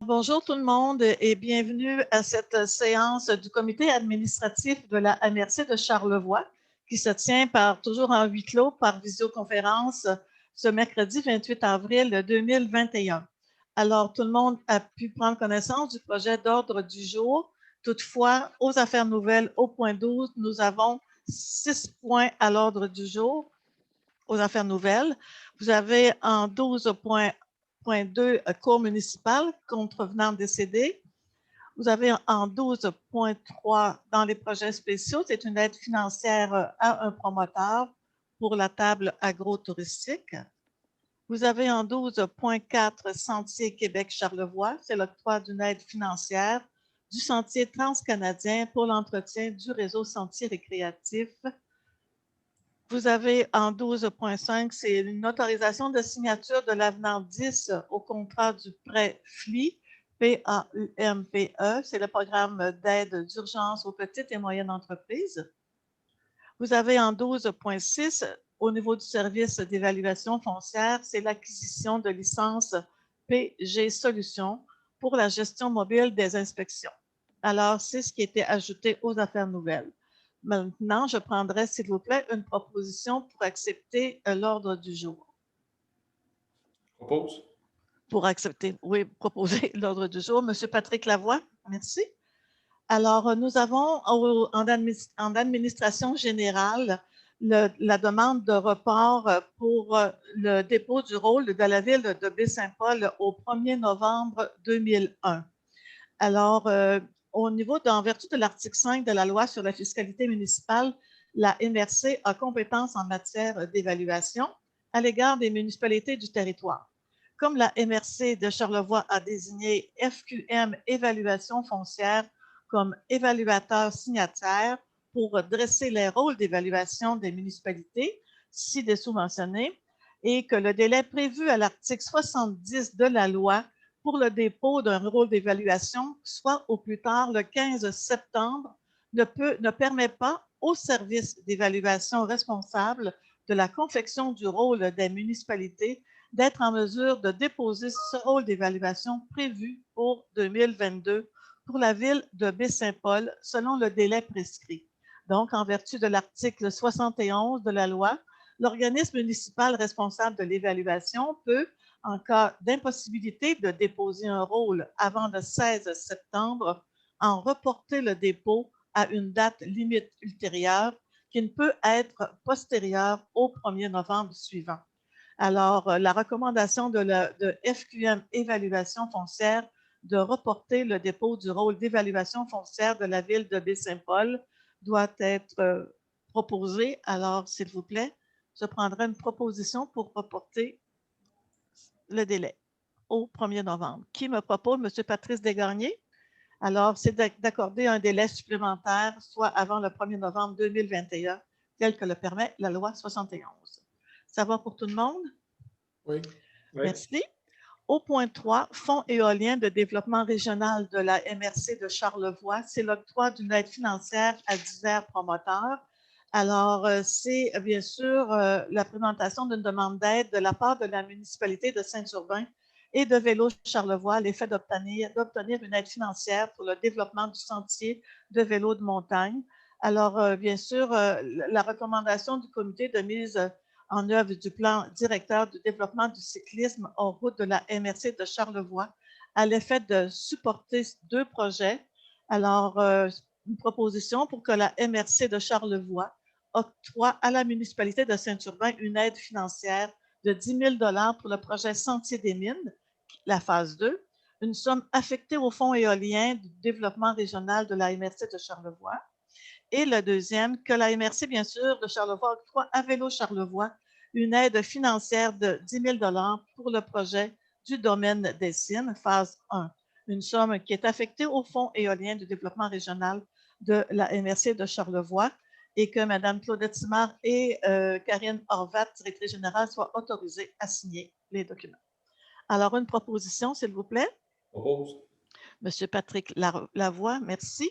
Bonjour tout le monde et bienvenue à cette séance du comité administratif de la MRC de Charlevoix qui se tient toujours en huis clos par visioconférence ce mercredi 28 avril 2021. Alors, tout le monde a pu prendre connaissance du projet d'ordre du jour. Toutefois, aux affaires nouvelles, au point 12, nous avons 6 points à l'ordre du jour aux affaires nouvelles. Vous avez en 12.2 cours municipal, contrevenant décédé. Vous avez en 12.3 dans les projets spéciaux, c'est une aide financière à un promoteur pour la table agro-touristique. Vous avez en 12.4 Sentier Québec-Charlevoix, c'est l'octroi d'une aide financière du sentier transcanadien pour l'entretien du réseau sentier récréatif. Vous avez en 12.5, c'est une autorisation de signature de l'avenant 10 au contrat du prêt FLI, PAUMPE, c'est le programme d'aide d'urgence aux petites et moyennes entreprises. Vous avez en 12.6, au niveau du service d'évaluation foncière, c'est l'acquisition de licences PG Solutions pour la gestion mobile des inspections. Alors, c'est ce qui était ajouté aux affaires nouvelles. Maintenant, je prendrai, s'il vous plaît, une proposition pour accepter l'ordre du jour. Propose. Pour accepter, oui, proposer l'ordre du jour. Monsieur Patrick Lavoie, merci. Alors, nous avons en administration générale la demande de report pour le dépôt du rôle de la ville de Baie-Saint-Paul au 1er novembre 2001. Alors, en vertu de l'article 5 de la loi sur la fiscalité municipale, la MRC a compétence en matière d'évaluation à l'égard des municipalités du territoire. Comme la MRC de Charlevoix a désigné FQM Évaluation foncière comme évaluateur signataire pour dresser les rôles d'évaluation des municipalités, ci-dessous mentionnés, et que le délai prévu à l'article 70 de la loi pour le dépôt d'un rôle d'évaluation, soit au plus tard le 15 septembre, ne permet pas au service d'évaluation responsable de la confection du rôle des municipalités d'être en mesure de déposer ce rôle d'évaluation prévu pour 2022 pour la ville de Baie-Saint-Paul selon le délai prescrit. Donc, en vertu de l'article 71 de la loi, l'organisme municipal responsable de l'évaluation peut, en cas d'impossibilité de déposer un rôle avant le 16 septembre, en reporter le dépôt à une date limite ultérieure qui ne peut être postérieure au 1er novembre suivant. Alors, la recommandation de FQM Évaluation foncière de reporter le dépôt du rôle d'évaluation foncière de la ville de Baie-Saint-Paul doit être proposée. Alors, s'il vous plaît, je prendrai une proposition pour reporter le délai au 1er novembre. Qui me propose? M. Patrice Desgagnés. Alors, c'est d'accorder un délai supplémentaire, soit avant le 1er novembre 2021, tel que le permet la loi 71. Ça va pour tout le monde? Oui. Merci. Au point 3, Fonds éolien de développement régional de la MRC de Charlevoix, c'est l'octroi d'une aide financière à divers promoteurs. Alors, c'est bien sûr la présentation d'une demande d'aide de la part de la municipalité de Saint-Urbain et de Vélo Charlevoix à l'effet d'obtenir une aide financière pour le développement du sentier de vélo de montagne. Alors, bien sûr, la recommandation du comité de mise en œuvre du plan directeur du développement du cyclisme en route de la MRC de Charlevoix à l'effet de supporter 2 projets. Alors, une proposition pour que la MRC de Charlevoix octroie à la municipalité de Saint-Urbain une aide financière de 10 000 $ pour le projet Sentier des Mines, la phase 2, une somme affectée au Fonds éolien du développement régional de la MRC de Charlevoix. Et le deuxième, que la MRC, bien sûr, de Charlevoix octroie à Vélo Charlevoix une aide financière de 10 000 $ pour le projet du domaine des Cygnes, phase 1. Une somme qui est affectée au Fonds éolien du développement régional de la MRC de Charlevoix et que Mme Claudette Simard et Karine Horvat, directrice générale, soient autorisées à signer les documents. Alors, une proposition, s'il vous plaît. Propose. Monsieur Patrick Lavoie, merci.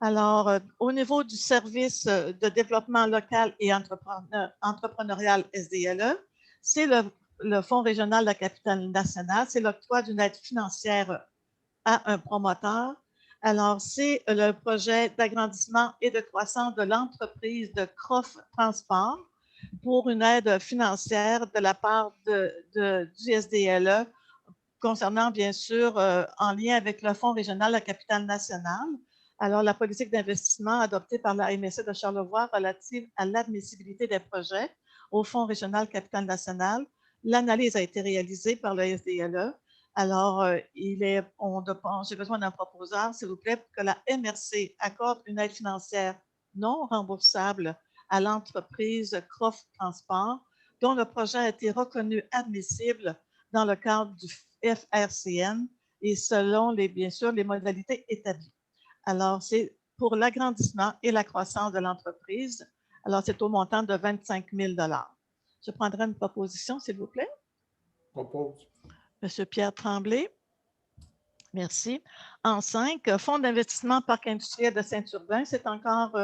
Alors, au niveau du service de développement local et entrepreneurial SDLE, c'est le Fonds régional de la capitale nationale, c'est l'octroi d'une aide financière à un promoteur. Alors, c'est le projet d'agrandissement et de croissance de l'entreprise de Croft Transport pour une aide financière de la part du SDLE concernant, bien sûr, en lien avec le Fonds régional de la capitale nationale. Alors, la politique d'investissement adoptée par la MSC de Charlevoix relative à l'admissibilité des projets au Fonds régional capitale nationale, l'analyse a été réalisée par le SDLE. Alors, j'ai besoin d'un proposeur, s'il vous plaît, pour que la MRC accorde une aide financière non remboursable à l'entreprise Croft Transport, dont le projet a été reconnu admissible dans le cadre du FRCN et selon, bien sûr, les modalités établies. Alors, c'est pour l'agrandissement et la croissance de l'entreprise. Alors, c'est au montant de 25 000 $. Je prendrai une proposition, s'il vous plaît. Propose. Monsieur Pierre Tremblay. Merci. En 5, Fonds d'investissement Parc industriel de Saint-Urbain, c'est encore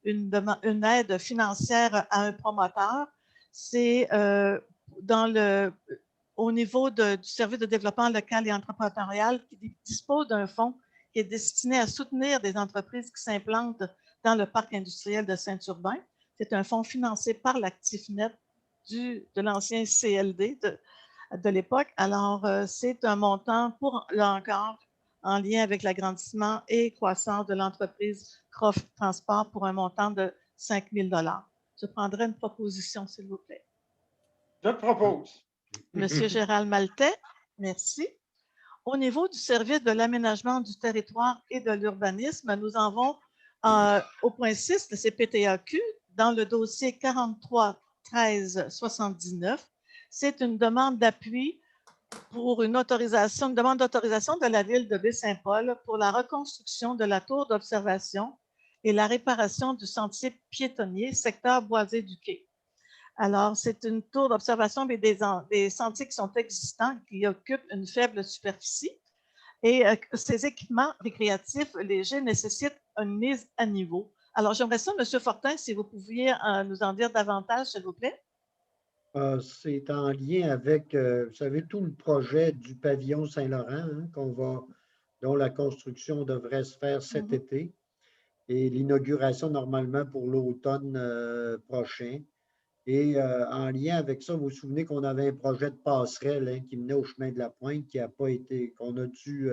une aide financière à un promoteur. C'est au niveau du service de développement local et entrepreneurial qui dispose d'un fonds qui est destiné à soutenir des entreprises qui s'implantent dans le parc industriel de Saint-Urbain. C'est un fonds financé par l'ActifNet de l'ancien CLD de l'époque. Alors, c'est un montant pour, là encore, en lien avec l'agrandissement et croissance de l'entreprise Croft Transport pour un montant de 5 000 $. Je prendrai une proposition, s'il vous plaît. Je propose. Monsieur Gérald Maltais, merci. Au niveau du service de l'aménagement du territoire et de l'urbanisme, nous en avons au point 6 de CPTAQ dans le dossier 43 13 79. C'est une demande d'appui pour une demande d'autorisation de la ville de Baie-Saint-Paul pour la reconstruction de la tour d'observation et la réparation du sentier piétonnier secteur Boisé du Quai. Alors, c'est une tour d'observation des sentiers qui sont existants, qui occupent une faible superficie. Et ces équipements récréatifs légers nécessitent une mise à niveau. Alors, j'aimerais ça, M. Fortin, si vous pouviez nous en dire davantage, s'il vous plaît. C'est en lien avec, vous savez, tout le projet du pavillon Saint-Laurent, hein, dont la construction devrait se faire cet été et l'inauguration normalement pour l'automne prochain. Et en lien avec ça, vous vous souvenez qu'on avait un projet de passerelle qui menait au chemin de la Pointe qui n'a pas été, qu'on a dû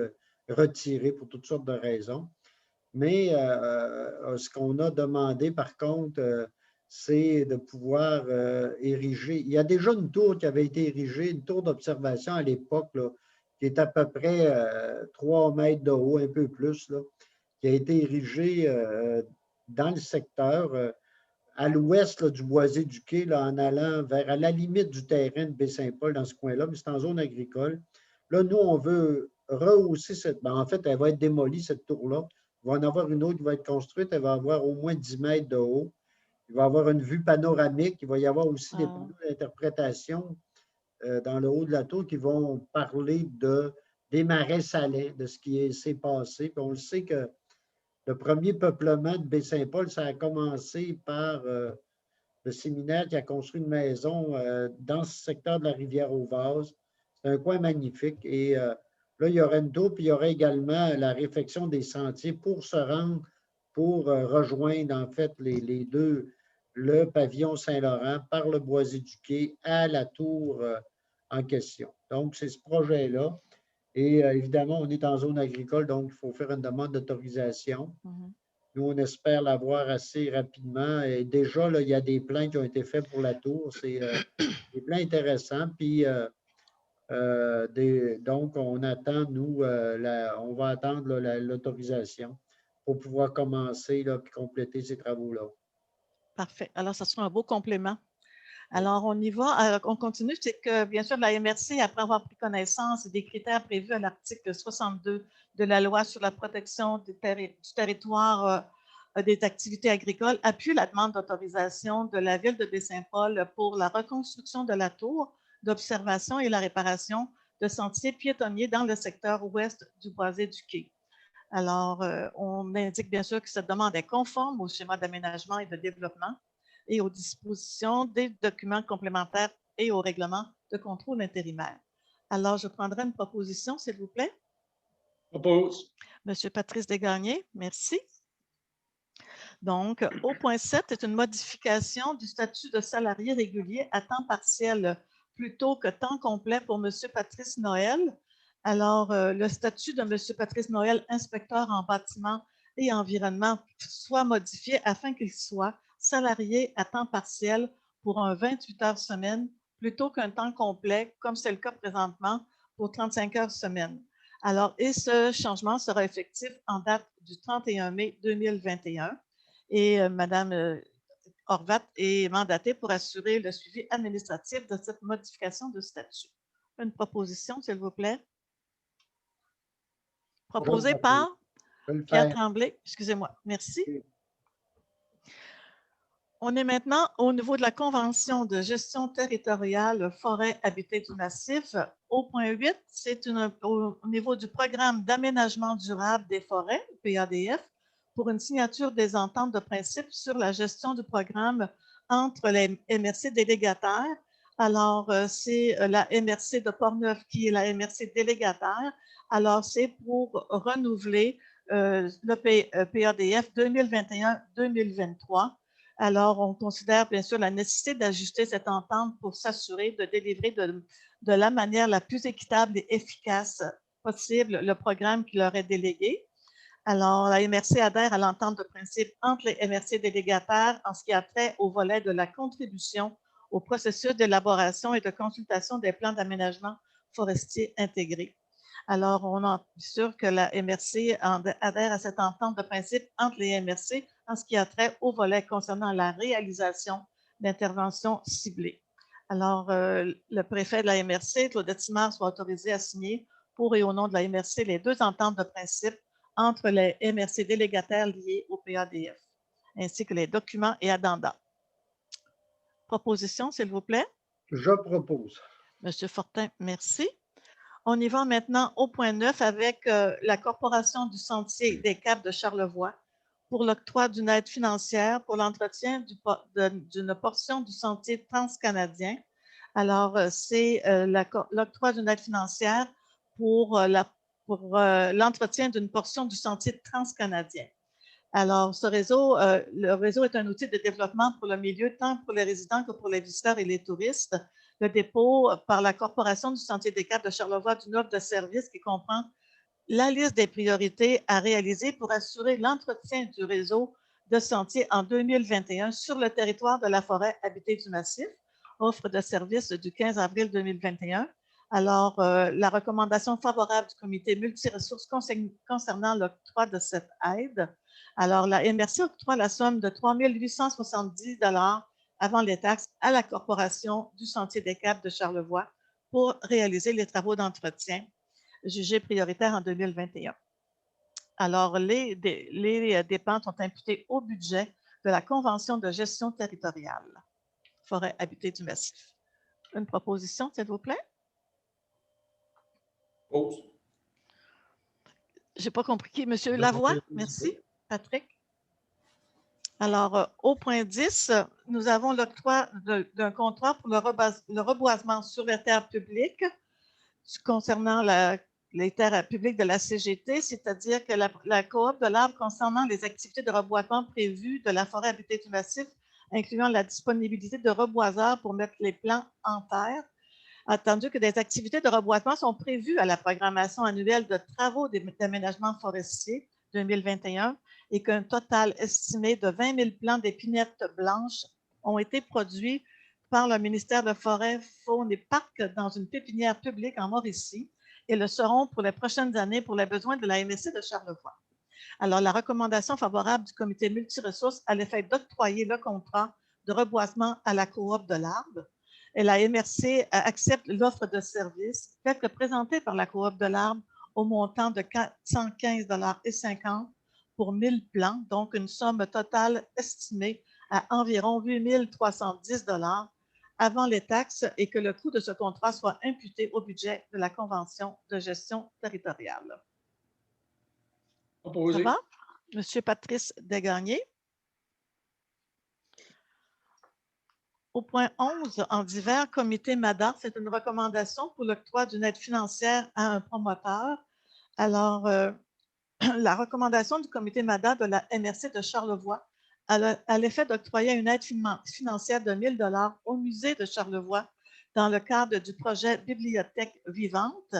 retirer pour toutes sortes de raisons. Mais ce qu'on a demandé, par contre, c'est de pouvoir ériger. Il y a déjà une tour qui avait été érigée, une tour d'observation à l'époque, qui est à peu près 3 mètres de haut, un peu plus, là, qui a été érigée dans le secteur à l'ouest du Boisé du Quai, là, en allant à la limite du terrain de Baie-Saint-Paul, dans ce coin-là, mais c'est en zone agricole. Là, nous, on veut rehausser cette. Ben, en fait, elle va être démolie, cette tour-là. Il va en avoir une autre qui va être construite. Elle va avoir au moins 10 mètres de haut. Il va y avoir une vue panoramique. Il va y avoir aussi des panneaux d'interprétation dans le haut de la tour qui vont parler des marais salins, de ce qui s'est passé. Puis on le sait que le premier peuplement de Baie-Saint-Paul, ça a commencé par le séminaire qui a construit une maison dans ce secteur de la rivière aux Vases. C'est un coin magnifique. Et là, il y aura une tour, puis il y aura également la réfection des sentiers pour se rendre, pour rejoindre en fait les deux, le pavillon Saint-Laurent par le Boisé du Quai à la tour en question. Donc, c'est ce projet-là. Et évidemment, on est en zone agricole, donc il faut faire une demande d'autorisation. Nous, on espère l'avoir assez rapidement. Et déjà, là, il y a des plans qui ont été faits pour la tour. C'est des plans intéressants. Puis, donc, on attend, nous, on va attendre l'autorisation pour pouvoir commencer et compléter ces travaux-là. Parfait. Alors, ça sera un beau complément. Alors, on y va. On continue. C'est que, bien sûr, la MRC, après avoir pris connaissance des critères prévus à l'article 62 de la loi sur la protection du territoire des activités agricoles, appuie la demande d'autorisation de la ville de Baie-Saint-Paul pour la reconstruction de la tour d'observation et la réparation de sentiers piétonniers dans le secteur ouest du Boisé du Quai. Alors, on indique bien sûr que cette demande est conforme au schéma d'aménagement et de développement et aux dispositions des documents complémentaires et au règlement de contrôle intérimaire. Alors, je prendrai une proposition, s'il vous plaît. Propose. Monsieur Patrice Desgagnés, merci. Donc, au point 7 est une modification du statut de salarié régulier à temps partiel plutôt que temps complet pour Monsieur Patrice Noël. Alors, le statut de Monsieur Patrice Noël, inspecteur en bâtiment et environnement, soit modifié afin qu'il soit salarié à temps partiel pour un 28 heures semaine plutôt qu'un temps complet, comme c'est le cas présentement, pour 35 heures semaine. Alors, et ce changement sera effectif en date du 31 mai 2021. Et Mme Horvat est mandatée pour assurer le suivi administratif de cette modification de statut. Une proposition, s'il vous plaît. Proposée par Pierre Tremblay. Excusez-moi. Merci. On est maintenant au niveau de la Convention de gestion territoriale forêt habitée du massif. Au point 8, c'est au niveau du programme d'aménagement durable des forêts, PADF, pour une signature des ententes de principe sur la gestion du programme entre les MRC délégataires. Alors, c'est la MRC de Portneuf qui est la MRC délégataire. Alors, c'est pour renouveler le PADF 2021-2023. Alors, on considère bien sûr la nécessité d'ajuster cette entente pour s'assurer de délivrer de la manière la plus équitable et efficace possible le programme qui leur est délégué. Alors, la MRC adhère à l'entente de principe entre les MRC délégataires en ce qui a trait au volet de la contribution au processus d'élaboration et de consultation des plans d'aménagement forestier intégrés. Alors, on est sûr que la MRC adhère à cette entente de principe entre les MRC en ce qui a trait au volet concernant la réalisation d'interventions ciblées. Alors, le préfet de la MRC, Claudette Simard, soit autorisé à signer pour et au nom de la MRC les deux ententes de principe entre les MRC délégataires liés au PADF, ainsi que les documents et addenda. Proposition, s'il vous plaît. Je propose. Monsieur Fortin, merci. On y va maintenant au point 9 avec la Corporation du Sentier des Caps de Charlevoix pour l'octroi d'une aide financière pour l'entretien d'une portion du sentier transcanadien. Alors, c'est l'octroi d'une aide financière pour l'entretien d'une portion du sentier transcanadien. Alors, ce réseau, le réseau est un outil de développement pour le milieu, tant pour les résidents que pour les visiteurs et les touristes. Le dépôt par la Corporation du Sentier des Caps de Charlevoix d'une offre de service qui comprend la liste des priorités à réaliser pour assurer l'entretien du réseau de sentiers en 2021 sur le territoire de la forêt habitée du massif, offre de service du 15 avril 2021. Alors, la recommandation favorable du comité multiressources concernant l'octroi de cette aide. Alors, la MRC octroie la somme de 3 870 $ avant les taxes à la Corporation du Sentier des Caps de Charlevoix pour réaliser les travaux d'entretien jugés prioritaires en 2021. Alors, les dépenses sont imputées au budget de la Convention de gestion territoriale, forêt habitée du massif. Une proposition, s'il vous plaît? Propose. Je n'ai pas compris qui. Monsieur Lavoie, merci. Patrick? Alors, au point 10, nous avons l'octroi d'un contrat pour le reboisement sur les terres publiques concernant les terres publiques de la CGT, c'est-à-dire que la coop de l'arbre concernant les activités de reboisement prévues de la forêt habitée du massif, incluant la disponibilité de reboiseurs pour mettre les plants en terre, attendu que des activités de reboisement sont prévues à la programmation annuelle de travaux d'aménagement forestier 2021 et qu'un total estimé de 20 000 plants d'épinettes blanches ont été produits par le ministère de Forêts, Faune et Parcs dans une pépinière publique en Mauricie et le seront pour les prochaines années pour les besoins de la MSC de Charlevoix. Alors, la recommandation favorable du comité multiressources a l'effet d'octroyer le contrat de reboisement à la coop de l'arbre. Et la MRC accepte l'offre de service telle que présentée par la coop de l'arbre au montant de 415,50 $ pour 1000 plants, donc une somme totale estimée à environ 8 310 $ avant les taxes et que le coût de ce contrat soit imputé au budget de la Convention de gestion territoriale. Proposé. Ça va? Monsieur Patrice Desgagnés. Au point 11, en divers, comité MADA, c'est une recommandation pour l'octroi d'une aide financière à un promoteur. Alors, la recommandation du comité MADA de la MRC de Charlevoix a l'effet d'octroyer une aide financière de 1 000 $ au musée de Charlevoix dans le cadre du projet Bibliothèque vivante.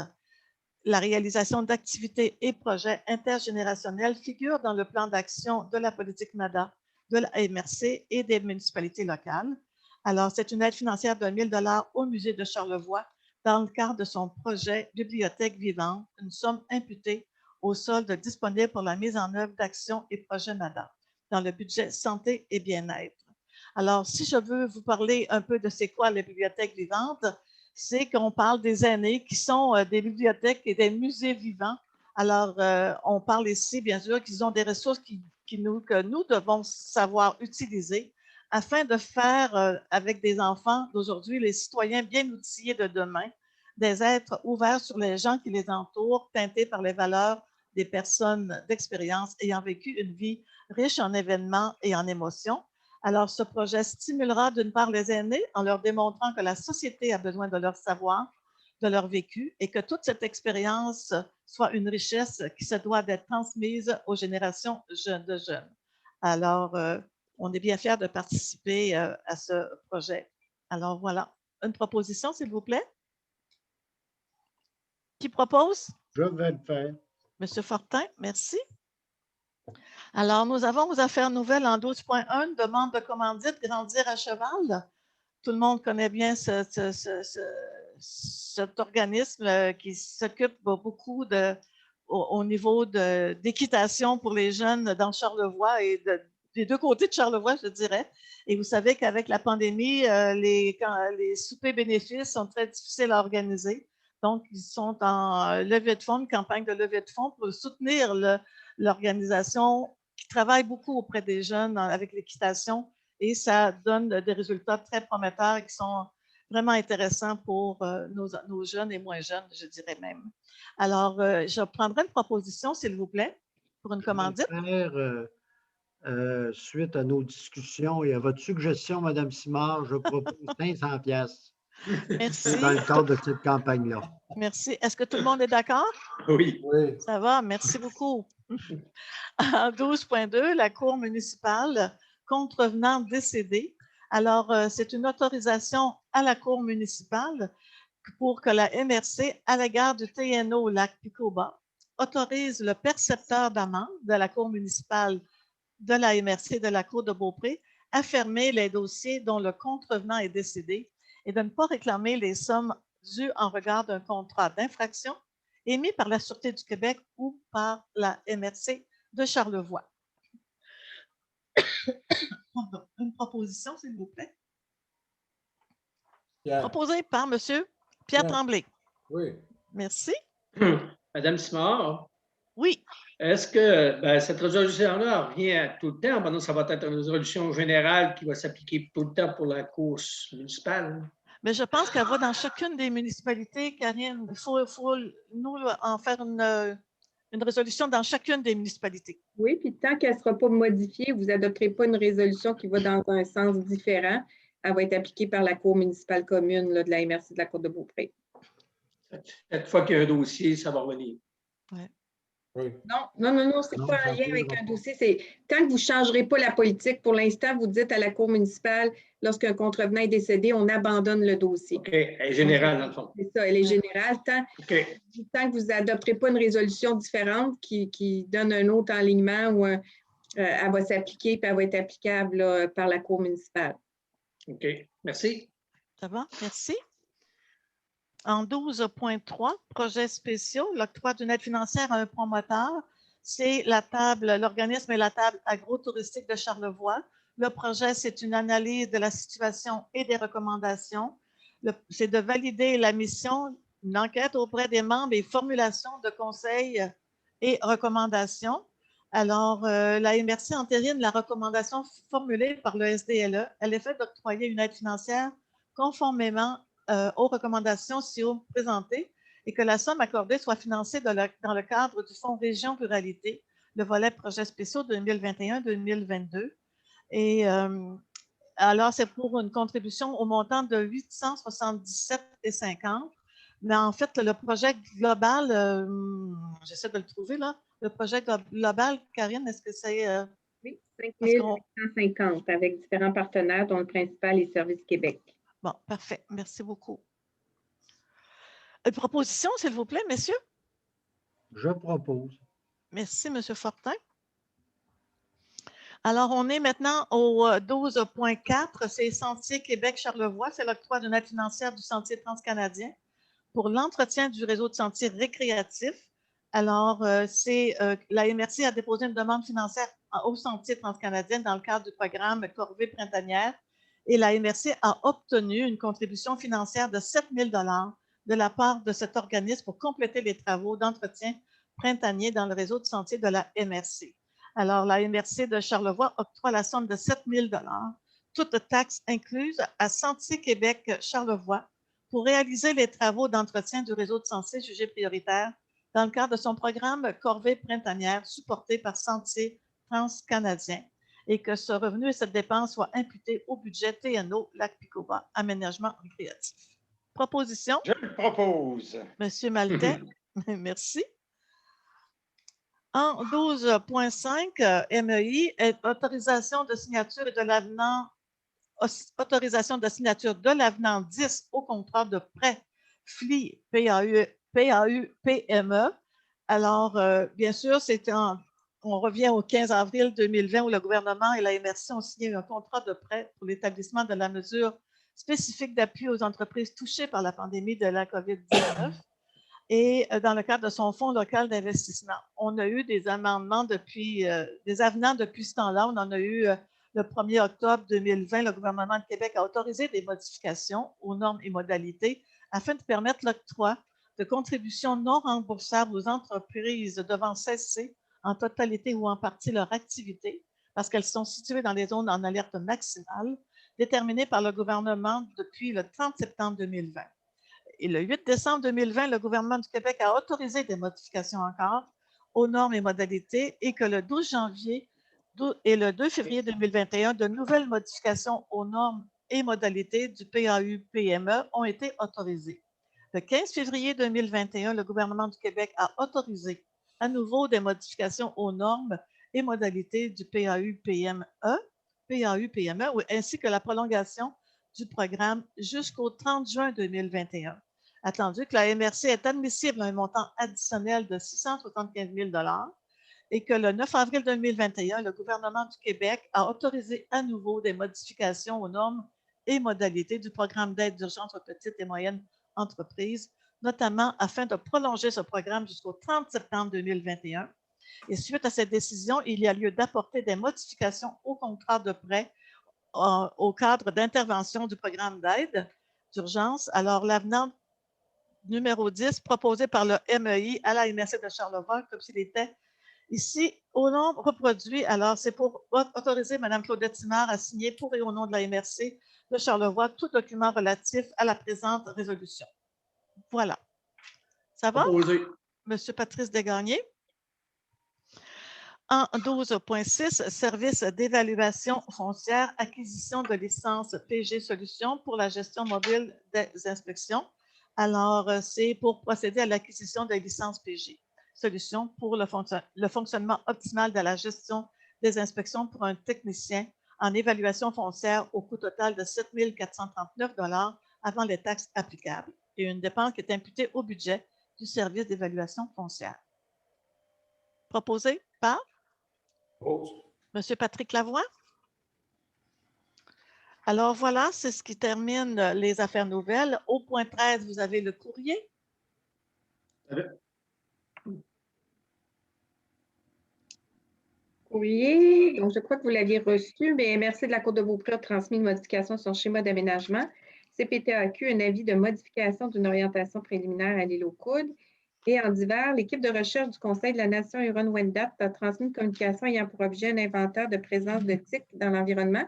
La réalisation d'activités et projets intergénérationnels figure dans le plan d'action de la politique MADA, de la MRC et des municipalités locales. Alors, c'est une aide financière de 1 000 $ au musée de Charlevoix dans le cadre de son projet Bibliothèque vivante, une somme imputée au solde disponible pour la mise en œuvre d'actions et projets MADA dans le budget santé et bien-être. Alors, si je veux vous parler un peu de c'est quoi la bibliothèque vivante, c'est qu'on parle des aînés qui sont des bibliothèques et des musées vivants. Alors, on parle ici, bien sûr, qu'ils ont des ressources que nous devons savoir utiliser afin de faire avec des enfants d'aujourd'hui les citoyens bien outillés de demain, des êtres ouverts sur les gens qui les entourent, teintés par les valeurs des personnes d'expérience ayant vécu une vie riche en événements et en émotions. Alors, ce projet stimulera d'une part les aînés en leur démontrant que la société a besoin de leur savoir, de leur vécu et que toute cette expérience soit une richesse qui se doit d'être transmise aux générations de jeunes. Alors, on est bien fiers de participer à ce projet. Alors, voilà. Une proposition, s'il vous plaît? Qui propose? Je vais le faire. Monsieur Fortin, merci. Alors, nous avons aux affaires nouvelles en 12.1, demande de commandite, grandir à cheval. Tout le monde connaît bien cet organisme qui s'occupe beaucoup au niveau d'équitation pour les jeunes dans Charlevoix et des deux côtés de Charlevoix, je dirais. Et vous savez qu'avec la pandémie, les soupers bénéfices sont très difficiles à organiser. Donc, ils sont en levée de fonds, une campagne de levée de fonds pour soutenir l'organisation qui travaille beaucoup auprès des jeunes avec l'équitation et ça donne des résultats très prometteurs qui sont vraiment intéressants pour nos jeunes et moins jeunes, je dirais même. Alors, je prendrai une proposition, s'il vous plaît, pour une commandite. Suite à nos discussions et à votre suggestion, Mme Simard, je propose 500 pièces Merci. dans le cadre de cette campagne-là. Merci. Est-ce que tout le monde est d'accord? Oui. Oui. Ça va, merci beaucoup. En 12.2, la Cour municipale, contrevenant décédé. Alors, c'est une autorisation à la Cour municipale pour que la MRC, à l'égard du TNO Lac Picoba, autorise le percepteur d'amende de la Cour municipale de la MRC de la Cour de Beaupré à fermer les dossiers dont le contrevenant est décédé et de ne pas réclamer les sommes dues en regard d'un contrat d'infraction émis par la Sûreté du Québec ou par la MRC de Charlevoix. Une proposition, s'il vous plaît. Pierre. Proposée par M. Pierre Tremblay. Oui. Merci. Madame Simard, Oui. est-ce que cette résolution-là revient tout le temps? Maintenant, ça va être une résolution générale qui va s'appliquer tout le temps pour la course municipale? Mais je pense qu'elle va dans chacune des municipalités, Karine. Il faut nous en faire une résolution dans chacune des municipalités. Oui, puis tant qu'elle ne sera pas modifiée, vous n'adopterez pas une résolution qui va dans un sens différent. Elle va être appliquée par la Cour municipale commune là, de la MRC de la Côte de Beaupré. Chaque fois qu'il y a un dossier, ça va revenir. Ouais. Oui. Non, c'est pas en lien avec un dossier. C'est tant que vous ne changerez pas la politique, pour l'instant, vous dites à la Cour municipale, lorsqu'un contrevenant est décédé, on abandonne le dossier. OK, elle est générale, dans le fond. C'est ça, elle est générale. Tant que vous n'adopterez pas une résolution différente qui donne un autre enlignement où elle va s'appliquer et elle va être applicable là, par la Cour municipale. OK, merci. Ça va? Merci. En 12.3, projets spéciaux, l'octroi d'une aide financière à un promoteur, c'est l'organisme et la table agro-touristique de Charlevoix. Le projet, c'est une analyse de la situation et des recommandations. C'est de valider la mission, une enquête auprès des membres et formulation de conseils et recommandations. Alors, la MRC entérine la recommandation formulée par le SDLE à l'effet d'octroyer une aide financière conformément aux recommandations SIO présentées et que la somme accordée soit financée dans le cadre du Fonds Région Ruralité, le volet projets spéciaux 2021-2022. Et alors, c'est pour une contribution au montant de 877,50 Mais en fait, le projet global, j'essaie de le trouver là. Le projet global, Karine, est-ce que c'est. Oui, 5 850 avec différents partenaires, dont le principal est Service Québec. Bon, parfait. Merci beaucoup. Une proposition, s'il vous plaît, messieurs? Je propose. Merci, M. Fortin. Alors, on est maintenant au 12.4, c'est Sentier Québec-Charlevoix, c'est l'octroi d'une aide financière du Sentier transcanadien pour l'entretien du réseau de sentiers récréatifs. Alors, la MRC a déposé une demande financière au Sentier transcanadien dans le cadre du programme Corvée printanière et la MRC a obtenu une contribution financière de 7 000 $ de la part de cet organisme pour compléter les travaux d'entretien printanier dans le réseau de sentiers de la MRC. Alors, la MRC de Charlevoix octroie la somme de 7 000 $, toutes taxes incluses, à Sentier Québec-Charlevoix pour réaliser les travaux d'entretien du réseau de sentiers jugés prioritaires dans le cadre de son programme Corvée printanière supporté par Sentier transcanadien et que ce revenu et cette dépense soient imputés au budget TNO Lac-Picoba, aménagement récréatif. Proposition? Je le propose. Monsieur Maltais, merci. En 12.5, MEI, autorisation de signature et de l'avenant, autorisation de signature de l'avenant 10 au contrat de prêt FLI PAU-PME. Alors, bien sûr, on revient au 15 avril 2020 où le gouvernement et la MRC ont signé un contrat de prêt pour l'établissement de la mesure spécifique d'appui aux entreprises touchées par la pandémie de la COVID-19. Et dans le cadre de son fonds local d'investissement. On a eu des amendements des avenants depuis ce temps-là. On en a eu le 1er octobre 2020. Le gouvernement de Québec a autorisé des modifications aux normes et modalités afin de permettre l'octroi de contributions non remboursables aux entreprises devant cesser en totalité ou en partie leur activité parce qu'elles sont situées dans des zones en alerte maximale déterminées par le gouvernement depuis le 30 septembre 2020. Et le 8 décembre 2020, le gouvernement du Québec a autorisé des modifications encore aux normes et modalités et que le 12 janvier et le 2 février 2021, de nouvelles modifications aux normes et modalités du PAU-PME ont été autorisées. Le 15 février 2021, le gouvernement du Québec a autorisé à nouveau des modifications aux normes et modalités du PAU-PME, ainsi que la prolongation du programme jusqu'au 30 juin 2021. Attendu que la MRC est admissible à un montant additionnel de 675 000 $ et que le 9 avril 2021, le gouvernement du Québec a autorisé à nouveau des modifications aux normes et modalités du programme d'aide d'urgence aux petites et moyennes entreprises, notamment afin de prolonger ce programme jusqu'au 30 septembre 2021. Et suite à cette décision, il y a lieu d'apporter des modifications au contrat de prêt au cadre d'intervention du programme d'aide d'urgence. Alors, l'avenant numéro 10 proposé par le MEI à la MRC de Charlevoix, comme s'il était ici au nombre reproduit. Alors, c'est pour autoriser Mme Claudette Simard à signer pour et au nom de la MRC de Charlevoix tout document relatif à la présente résolution. Voilà. Ça va? Proposé. Monsieur Patrice Desgagnés. En 12.6, service d'évaluation foncière, acquisition de licence PG Solutions pour la gestion mobile des inspections. Alors, c'est pour procéder à l'acquisition des licences PG Solutions pour le fonctionnement optimal de la gestion des inspections pour un technicien en évaluation foncière au coût total de 7 439 $ avant les taxes applicables et une dépense qui est imputée au budget du service d'évaluation foncière. Proposé par Monsieur Patrick Lavoie. Alors voilà, c'est ce qui termine les affaires nouvelles. Au point 13, vous avez le courrier. Courrier, donc je crois que vous l'aviez reçu, mais merci de la Cour de Beaupré a transmis une modification sur son schéma d'aménagement. CPTAQ, un avis de modification d'une orientation préliminaire à l'île aux Coudes. Et en divers, l'équipe de recherche du Conseil de la Nation Huron-Wendat a transmis une communication ayant pour objet un inventaire de présence de tiques dans l'environnement.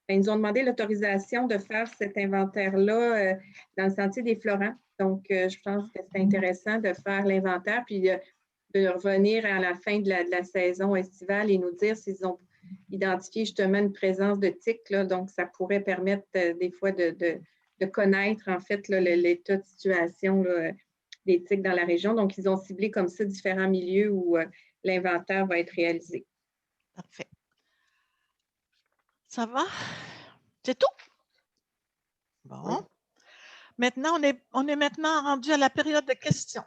Ils nous ont demandé l'autorisation de faire cet inventaire-là dans le sentier des Florents. Donc, je pense que c'est intéressant de faire l'inventaire puis de revenir à la fin de la saison estivale et nous dire s'ils ont identifié justement une présence de tiques. Là, donc, ça pourrait permettre des fois de de connaître, en fait, là, l'état de situation là, des tiques dans la région. Donc, ils ont ciblé comme ça différents milieux où l'inventaire va être réalisé. Parfait. Ça va? C'est tout? Bon. Oui. Maintenant, on est maintenant rendu à la période de questions.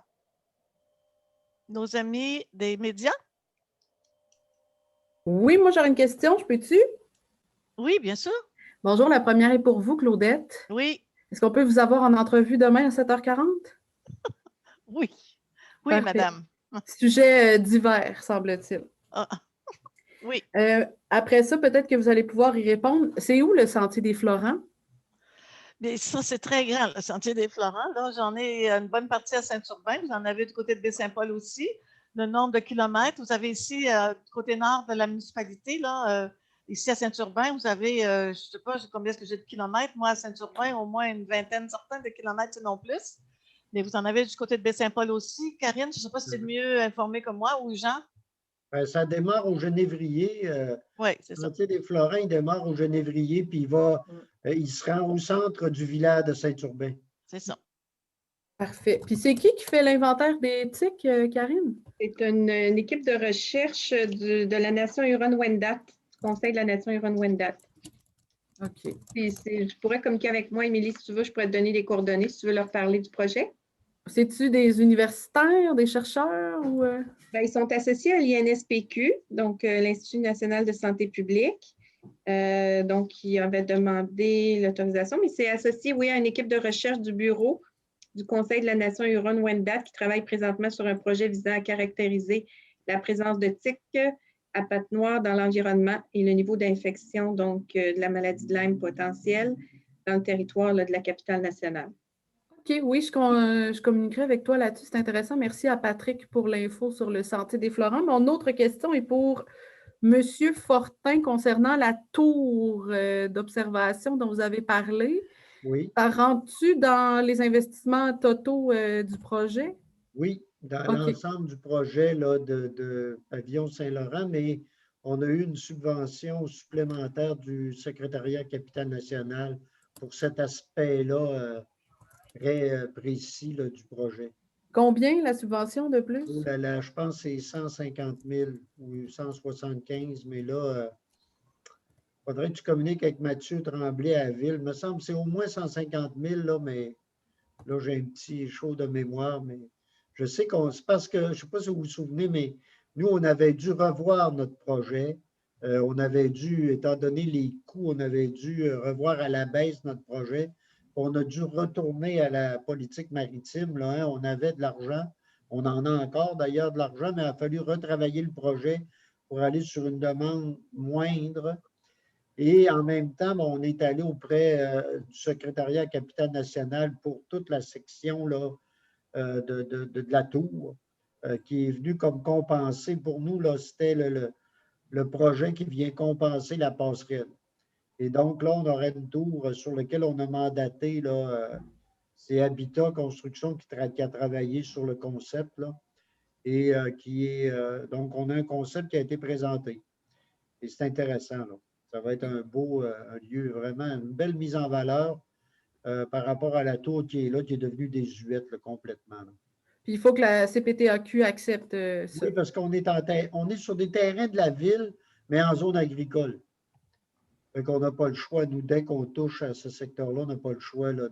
Nos amis des médias? Oui, moi j'aurais une question, je peux-tu? Oui, bien sûr. Bonjour, la première est pour vous, Claudette. Oui, Est-ce qu'on peut vous avoir en entrevue demain à 7h40? oui. Oui, Parfait. madame. Sujet divers, semble-t-il. Ah, oui. Après ça, peut-être que vous allez pouvoir y répondre. C'est où le Sentier des Florents? Mais ça, c'est très grand, le Sentier des Florents. Là, j'en ai une bonne partie à Saint-Urbain. Vous en avez du côté de Baie-Saint-Paul aussi. Le nombre de kilomètres. Vous avez ici, du côté nord de la municipalité, là, ici à Saint-Urbain, vous avez, je ne sais pas combien est-ce que j'ai de kilomètres. Moi, à Saint-Urbain, au moins une vingtaine, certains de kilomètres, sinon plus. Mais vous en avez du côté de Baie-Saint-Paul aussi. Karine, je ne sais pas si tu es mieux informée que moi ou Jean. Ben, ça démarre au Genévrier. Oui, c'est Le ça. Sentier des Florins, il démarre au Genévrier, puis il se rend au centre du village de Saint-Urbain. C'est ça. Parfait. Puis c'est qui fait l'inventaire des tiques, Karine? C'est une équipe de recherche de la Nation Huron-Wendat, du Conseil de la Nation Huron-Wendat. OK. Puis je pourrais communiquer avec moi, Émilie, si tu veux, je pourrais te donner les coordonnées si tu veux leur parler du projet. C'est-tu des universitaires, des chercheurs ou… Ben, ils sont associés à l'INSPQ, donc l'Institut national de santé publique. Donc, ils avaient demandé l'autorisation, mais c'est associé, oui, à une équipe de recherche du bureau du Conseil de la Nation Huron-Wendat qui travaille présentement sur un projet visant à caractériser la présence de tiques à pattes noires dans l'environnement et le niveau d'infection donc de la maladie de Lyme potentielle dans le territoire là, de la capitale nationale. OK, oui, je communiquerai avec toi là-dessus. C'est intéressant. Merci à Patrick pour l'info sur le Sentier des Florents. Mon autre question est pour M. Fortin concernant la tour d'observation dont vous avez parlé. Oui. Ça rentre-tu dans les investissements totaux du projet? Oui, dans OK. l'ensemble du projet là, de Pavillon Saint-Laurent, mais on a eu une subvention supplémentaire du secrétariat capitale national pour cet aspect-là très précis là, du projet. Combien la subvention de plus? Oh là là, je pense que c'est 150 000 ou 175, mais là, il faudrait que tu communiques avec Mathieu Tremblay à la ville. Il me semble que c'est au moins 150 000, là, mais là, j'ai un petit chaud de mémoire, mais je sais qu'on, c'est parce que, je ne sais pas si vous vous souvenez, mais nous, on avait dû revoir notre projet. On avait dû, étant donné les coûts, on avait dû revoir à la baisse notre projet. On a dû retourner à la politique maritime. Là, hein. On avait de l'argent. On en a encore d'ailleurs de l'argent, mais il a fallu retravailler le projet pour aller sur une demande moindre. Et en même temps, on est allé auprès du secrétariat capitale national pour toute la section là, de la tour qui est venu comme compenser. Pour nous, c'était le projet qui vient compenser la passerelle. Et donc, là, on aurait une tour sur laquelle on a mandaté, c'est Habitat Construction qui a travaillé sur le concept, là, et qui est, donc, on a un concept qui a été présenté. Et c'est intéressant, là. Ça va être un beau un lieu, vraiment, une belle mise en valeur par rapport à la tour qui est là, qui est devenue désuète là, complètement. Là. Puis il faut que la CPTAQ accepte ça. Oui, parce qu'on est, on est sur des terrains de la ville, mais en zone agricole. Fait qu'on n'a pas le choix, nous, dès qu'on touche à ce secteur-là, on n'a pas le choix là,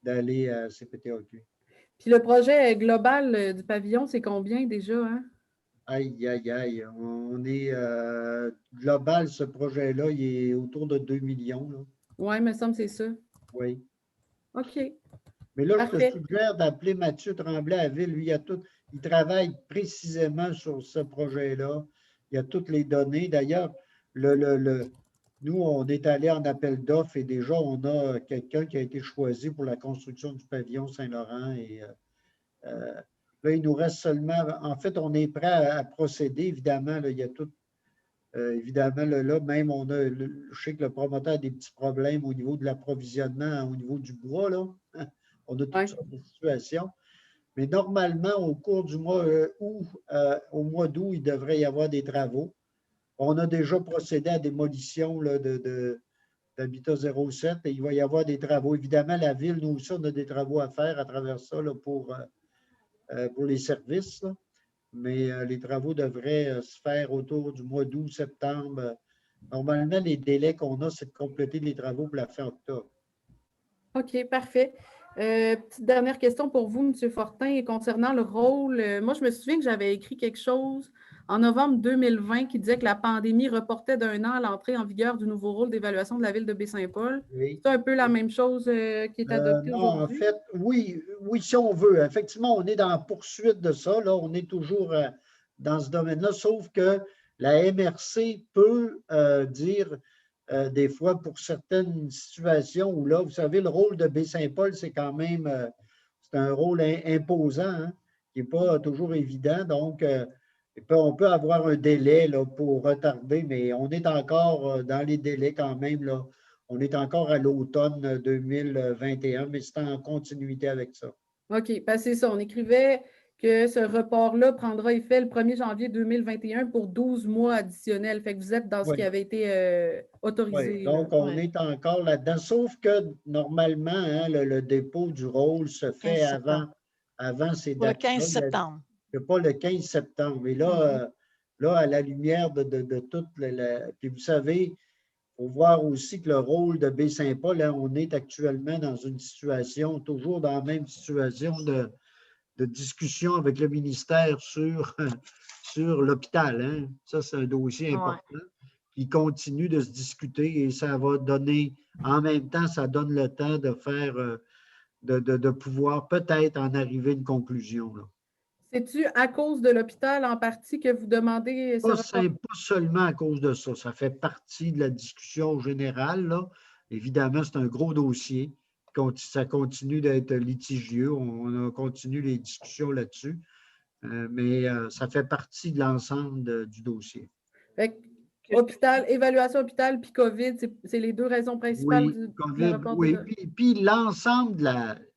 d'aller à CPTAQ. Puis le projet global du pavillon, c'est combien déjà? Hein? Aïe, aïe, aïe. On est global, ce projet-là, il est autour de 2 millions. Oui, il me semble que c'est ça. Oui. OK. Mais là, Parfait. je te suggère d'appeler Mathieu Tremblay à la ville. Lui, il travaille précisément sur ce projet-là. Il a toutes les données. D'ailleurs, nous, on est allé en appel d'offres et déjà, on a quelqu'un qui a été choisi pour la construction du pavillon Saint-Laurent. Et là, il nous reste seulement… En fait, on est prêt à procéder. Évidemment, là, il y a tout… évidemment, là, même, je sais que le promoteur a des petits problèmes au niveau de l'approvisionnement, au niveau du bois, là. On a toutes sortes de situations. Mais normalement, au cours du mois août, au mois d'août, il devrait y avoir des travaux. On a déjà procédé à démolition là, d'Habitat 07 et il va y avoir des travaux. Évidemment, la ville, nous aussi, on a des travaux à faire à travers ça là, pour les services. Là. Mais les travaux devraient se faire autour du mois d'août, septembre. Normalement, les délais qu'on a, c'est de compléter les travaux pour la fin octobre. OK, parfait. Petite dernière question pour vous, M. Fortin, concernant le rôle. Moi, je me souviens que j'avais écrit quelque chose en novembre 2020 qui disait que la pandémie reportait d'1 an l'entrée en vigueur du nouveau rôle d'évaluation de la ville de Baie-Saint-Paul. Oui. C'est un peu la même chose qui est adoptée Non, aujourd'hui? en fait, oui, si on veut. Effectivement, on est dans la poursuite de ça. Là, on est toujours dans ce domaine-là, sauf que la MRC peut dire des fois pour certaines situations où là, vous savez, le rôle de Baie-Saint-Paul, c'est quand même c'est un rôle imposant, hein, qui n'est pas toujours évident. Donc, on peut avoir un délai là, pour retarder, mais on est encore dans les délais quand même. Là. On est encore à l'automne 2021, mais c'est en continuité avec ça. OK, parce que c'est ça. On écrivait que ce report-là prendra effet le 1er janvier 2021 pour 12 mois additionnels. Fait que vous êtes dans ce qui avait été autorisé. Oui, donc on est encore là-dedans. Sauf que normalement, hein, le dépôt du rôle se fait avant ces dates. Le 15 septembre. Pas le 15 septembre. Mais là, à la lumière de toute puis vous savez, il faut voir aussi que le rôle de Baie-Saint-Paul, hein, on est actuellement dans une situation, toujours dans la même situation de discussion avec le ministère sur l'hôpital. Hein. Ça, c'est un dossier important qui continue de se discuter et ça va donner, en même temps, ça donne le temps de faire, de pouvoir peut-être en arriver à une conclusion. Là. C'est-tu à cause de l'hôpital en partie que vous demandez ce report? Pas seulement à cause de ça. Ça fait partie de la discussion générale. Là. Évidemment, c'est un gros dossier. Ça continue d'être litigieux. On continue les discussions là-dessus. Mais ça fait partie de l'ensemble du dossier. Évaluation hôpital puis COVID, c'est les deux raisons principales du report. Oui, puis l'ensemble de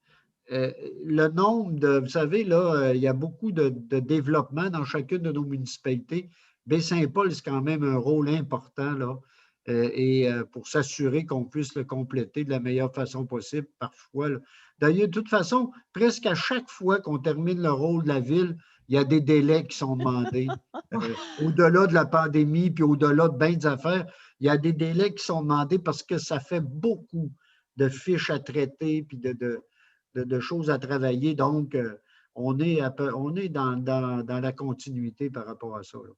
le nombre de, vous savez, là, il y a beaucoup de développement dans chacune de nos municipalités. Baie-Saint-Paul, c'est quand même un rôle important, là, et pour s'assurer qu'on puisse le compléter de la meilleure façon possible, parfois. D'ailleurs, de toute façon, presque à chaque fois qu'on termine le rôle de la ville, il y a des délais qui sont demandés. Au-delà de la pandémie, puis au-delà de bien des affaires, il y a des délais qui sont demandés parce que ça fait beaucoup de fiches à traiter, puis de choses à travailler. Donc, on est dans la continuité par rapport à ça. Là.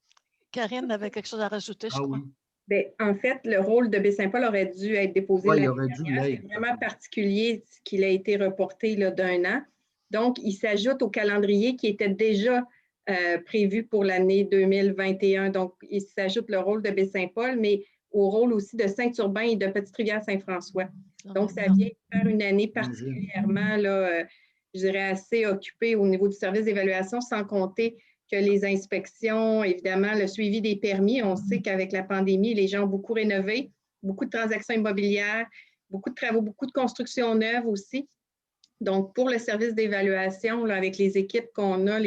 Karine avait quelque chose à rajouter, je crois. Oui. Bien, en fait, le rôle de Baie-Saint-Paul aurait dû être déposé l'année dernière. C'est vraiment particulier qu'il a été reporté d'1 an. Donc, il s'ajoute au calendrier qui était déjà prévu pour l'année 2021. Donc, il s'ajoute le rôle de Baie-Saint-Paul, mais au rôle aussi de Saint-Urbain et de Petite-Rivière-Saint-François. Donc, ça vient faire une année particulièrement, là, je dirais, assez occupée au niveau du service d'évaluation, sans compter que les inspections, évidemment, le suivi des permis. On sait qu'avec la pandémie, les gens ont beaucoup rénové, beaucoup de transactions immobilières, beaucoup de travaux, beaucoup de constructions neuves aussi. Donc, pour le service d'évaluation, avec les équipes qu'on a,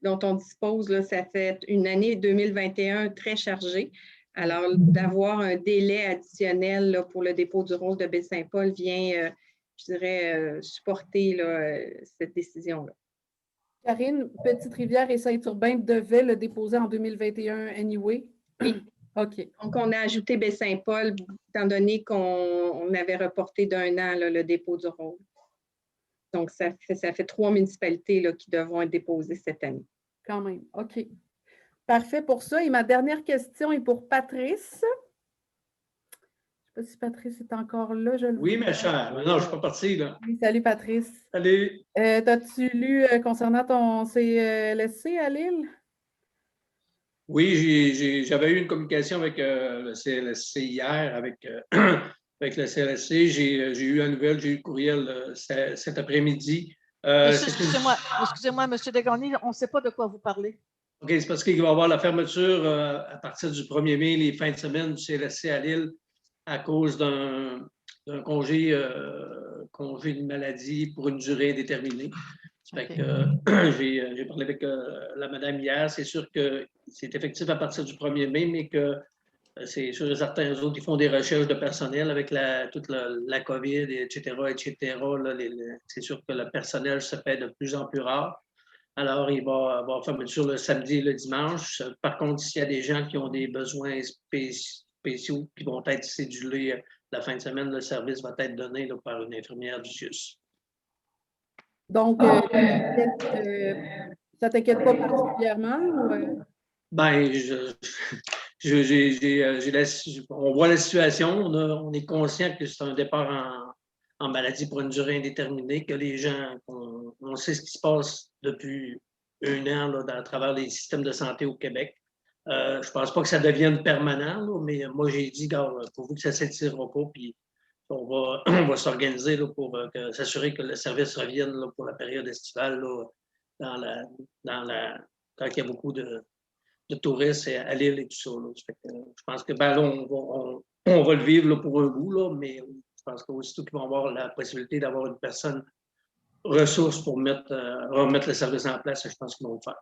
dont on dispose, là, ça fait une année 2021 très chargée. Alors, d'avoir un délai additionnel là, pour le dépôt du rôle de Baie-Saint-Paul vient, je dirais, supporter là, cette décision-là. Karine, Petite-Rivière et Saint-Urbain devaient le déposer en 2021 anyway? Oui. OK. Donc, on a ajouté Baie-Saint-Paul, étant donné qu'on avait reporté d'1 an là, le dépôt du rôle. Donc, ça fait 3 municipalités là, qui devront être déposées cette année. Quand même, OK. Parfait pour ça. Et ma dernière question est pour Patrice. Je ne sais pas si Patrice est encore là. Oui, ma chère. Non, je ne suis pas partie. Là. Oui, salut, Patrice. Salut. T'as-tu lu concernant ton CLSC à Lille? Oui, j'avais eu une communication avec le CLSC hier, avec le CLSC. J'ai eu la nouvelle, j'ai eu le courriel cet après-midi. Excusez-moi, M. Desgagnés, on ne sait pas de quoi vous parlez. OK, c'est parce qu'il va y avoir la fermeture à partir du 1er mai, les fins de semaine du CLSC à Lille, à cause d'un congé de maladie pour une durée indéterminée. Fait que j'ai parlé avec la madame hier. C'est sûr que c'est effectif à partir du 1er mai, mais que c'est sûr et certain, eux autres, ils font des recherches de personnel avec toute la COVID, etc., etc. Là, c'est sûr que le personnel se fait de plus en plus rare. Alors, il va y avoir fermeture le samedi et le dimanche. Par contre, s'il y a des gens qui ont des besoins spéciaux qui vont être cédulés la fin de semaine, le service va être donné là, par une infirmière du CIUS. Donc, ça t'inquiète pas particulièrement? Ou, Ben, on voit la situation, on est conscient que c'est un départ en maladie pour une durée indéterminée, que les gens, on sait ce qui se passe depuis 1 an là, à travers les systèmes de santé au Québec. Je ne pense pas que ça devienne permanent, là, mais moi, j'ai dit, gars, pour vous que ça ne s'étirera pas, puis on va s'organiser pour s'assurer que le service revienne là, pour la période estivale, là, quand il y a beaucoup de touristes à l'île et tout ça. Là. Je pense que ben, là, on va le vivre là, pour un bout, là, mais je pense qu'aussitôt qu'ils vont avoir la possibilité d'avoir une personne ressource pour remettre le service en place, je pense qu'ils vont le faire.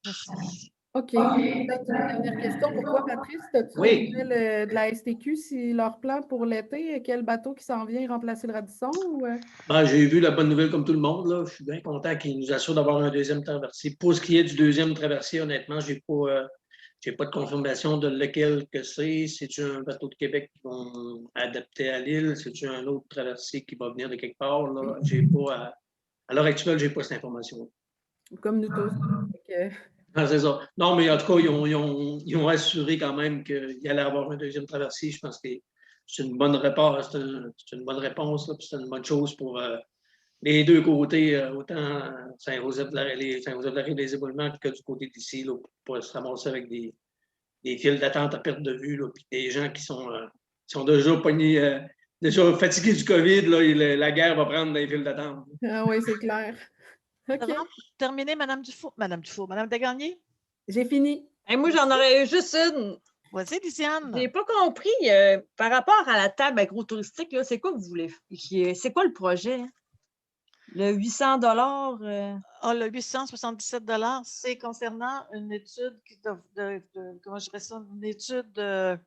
Merci. OK. Peut-être une dernière question pour toi, Patrice. As-tu Oui. des nouvelles de la STQ, si leur plan pour l'été, quel bateau qui s'en vient remplacer le Radisson? Ou... Ben, j'ai vu la bonne nouvelle comme tout le monde. Là. Je suis bien content qu'ils nous assurent d'avoir un deuxième traversier. Pour ce qui est du deuxième traversier, honnêtement, je n'ai pas de confirmation de lequel que c'est. C'est-tu un bateau de Québec qui vont adapter à l'île? C'est-tu un autre traversier qui va venir de quelque part? Là? À l'heure actuelle, je n'ai pas cette information. Comme nous tous. Ah, c'est ça. Non, mais en tout cas, ils ont assuré quand même qu'il allait avoir un deuxième traversier. Je pense que c'est une bonne réponse. C'est une bonne réponse, là, puis c'est une bonne chose pour les deux côtés, autant Saint-Joseph-de-la-Rive des Éboulements que du côté d'ici, pour ne pas se ramasser avec des files d'attente à perte de vue, là, puis des gens qui sont déjà pognés, déjà fatigués du COVID, là, la guerre va prendre des files d'attente. Ah oui, c'est clair. OK. Terminé, Madame Dufour. Madame Desgagnés? J'ai fini. Et moi, j'en aurais eu juste une. Vas-y, Lisiane. Je n'ai pas compris par rapport à la table agro-touristique, c'est quoi que vous voulez? C'est quoi le projet? Le 800 le 877 c'est concernant une étude comment je dirais ça? Une étude de.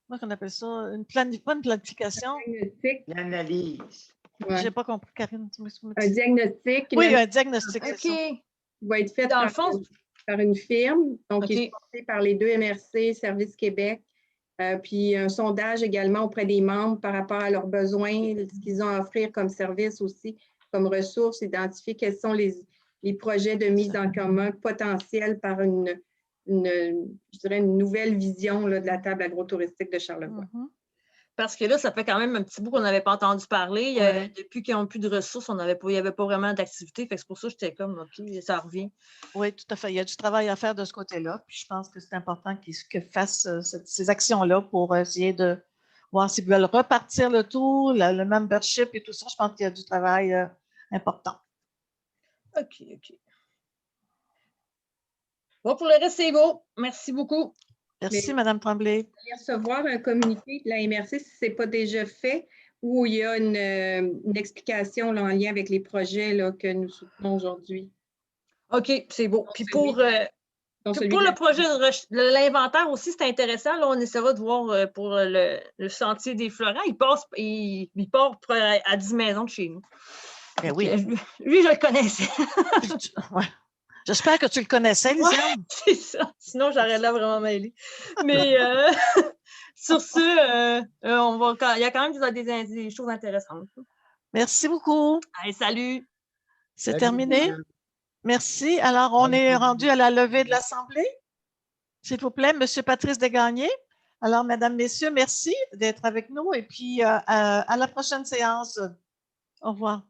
Comment on appelle ça? Pas une planification. L'analyse. Je n'ai pas compris, Karine. Un diagnostic. Oui, un diagnostic. OK. Qui va être fait Dans le fond, par une firme, donc OK. qui est porté par les 2 MRC, Service Québec, puis un sondage également auprès des membres par rapport à leurs besoins, ce qu'ils ont à offrir comme service aussi, comme ressources, identifier quels sont les projets de mise en commun potentiels par je dirais une nouvelle vision là, de la table agro-touristique de Charlevoix. Parce que là, ça fait quand même un petit bout qu'on n'avait pas entendu parler. Depuis qu'ils n'ont plus de ressources, il n'y avait pas vraiment d'activité. C'est pour ça que j'étais comme, OK, ça revient. Oui, tout à fait. Il y a du travail à faire de ce côté-là. Puis je pense que c'est important qu'ils fassent ces actions-là pour essayer de voir s'ils veulent repartir le tout, le membership et tout ça. Je pense qu'il y a du travail important. OK. Bon, pour le reste, c'est beau. Merci beaucoup. Merci, Mme Tremblay. Vous allez recevoir un communiqué de la MRC si ce n'est pas déjà fait, où il y a une explication là, en lien avec les projets là, que nous soutenons aujourd'hui. OK, c'est beau. Puis pour le projet de l'inventaire aussi, c'est intéressant. Là, on essaiera de voir pour le sentier des Florents. Il part à 10 maisons de chez nous. Ben oui. Lui, je le connaissais. Ouais. J'espère que tu le connaissais, Lisiane. Ouais, c'est ça. Sinon, j'aurais l'air vraiment mêlée. Mais sur ce, il y a quand même des choses intéressantes. Merci beaucoup. Allez, salut. C'est terminé. Merci. Alors, on est rendu à la levée de l'Assemblée. S'il vous plaît, M. Patrice Desgagnés. Alors, mesdames, messieurs, merci d'être avec nous et puis à la prochaine séance. Au revoir.